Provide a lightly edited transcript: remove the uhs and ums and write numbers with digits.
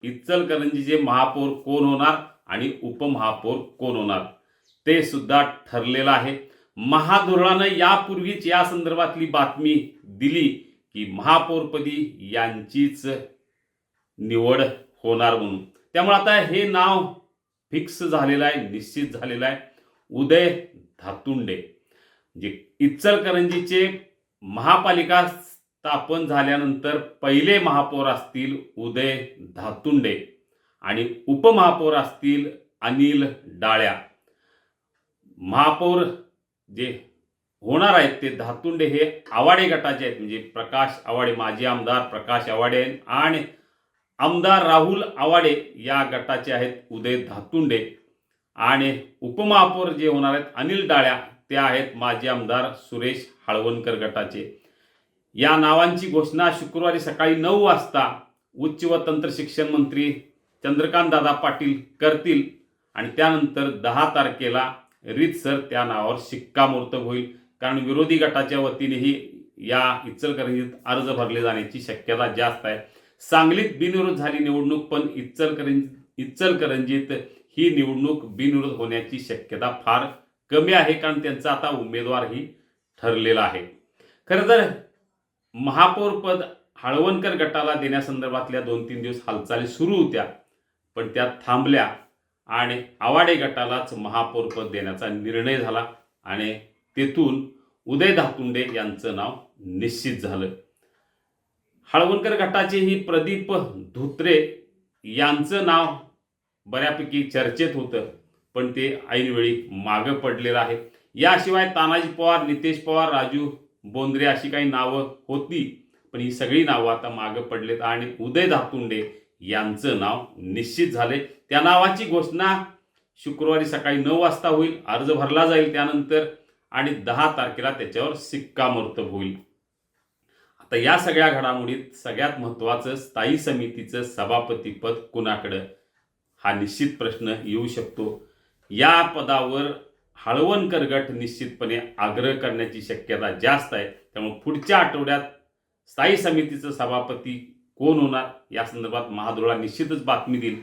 इचलकरंजीचे महापौर कोण होणार आणि उपमहापौर कोण होणार ते सुद्धा ठरलेलं आहे. महाधुरळानं यापूर्वीच या संदर्भातली बातमी दिली की महापौरपदी यांचीच निवड होणार म्हणून. त्यामुळे आता हे नाव फिक्स झालेलं आहे, निश्चित झालेलं आहे. उदय धातुंडे जे इचलकरंजीचे महापालिका स्थापन झाल्यानंतर पहिले महापौर असतील उदय धातुंडे आणि उपमहापौर असतील अनिल डाळ्या. महापौर जे होणार आहेत ते धातुंडे हे आवाडे गटाचे आहेत, म्हणजे प्रकाश आवाडे, माजी आमदार प्रकाश आवाडे आणि आमदार राहुल आवाडे या गटाचे आहेत उदय धातुंडे. आणि उपमहापौर जे होणार आहेत अनिल डाळ्या ते आहेत माजी आमदार सुरेश हळवणकर गटाचे. या नावांची घोषणा शुक्रवारी सकाळी 9 वाजता उच्च व तंत्र शिक्षण मंत्री चंद्रकांत दादा पाटील करतील आणि त्यानंतर 10 तारखेला रीतसर त्या नावावर शिक्कामोर्तब होईल. कारण विरोधी गटाच्या वतीनेही या इचलकरंजीत अर्ज भरले जाण्याची शक्यता जास्त आहे. सांगलीत बिनविरोध झाली निवडणूक, पण इचलकरंजीत ही निवडणूक बिनविरोध होण्याची शक्यता फार कमी आहे, कारण त्यांचा आता उमेदवारही ठरलेला आहे. खरं तर महापौर पद हळवणकर गटाला देण्यासंदर्भातल्या 2-3 दिवस हालचाली सुरू होत्या, पण त्या थांबल्या आणि आवाडे गटालाच महापौर पद देण्याचा निर्णय झाला आणि तेथून उदय धातुंडे यांचं नाव निश्चित झालं. हळवणकर गटाचे ही प्रदीप धोत्रे यांचं नाव बऱ्यापैकी चर्चेत होतं, पण ते ऐनवेळी मागं पडलेलं आहे. याशिवाय तानाजी पवार, नितेश पवार, राजू बोंद्रे अशी काही नावं होती, पण ही सगळी नावं आता मागं पडलेत आणि उदय धातुंडे यांचं नाव निश्चित झाले. त्या नावाची घोषणा शुक्रवारी सकाळी 9 वाजता होईल. अर्ज भरला जाईल त्यानंतर आणि 10 तारखेला त्याच्यावर शिक्कामोर्तब होईल. आता या सगळ्या घडामोडीत सगळ्यात महत्त्वाचं स्थायी समितीचं सभापतीपद कुणाकडं हा निश्चित प्रश्न येऊ शकतो. या पदावर हळवणकर गट निश्चितपणे आग्रह करण्याची शक्यता जास्त आहे. त्यामुळे पुढच्या आठवड्यात स्थायी समितीचं सभापती कोण होणार या संदर्भात महाधुरळा निश्चितच बातमी देईल.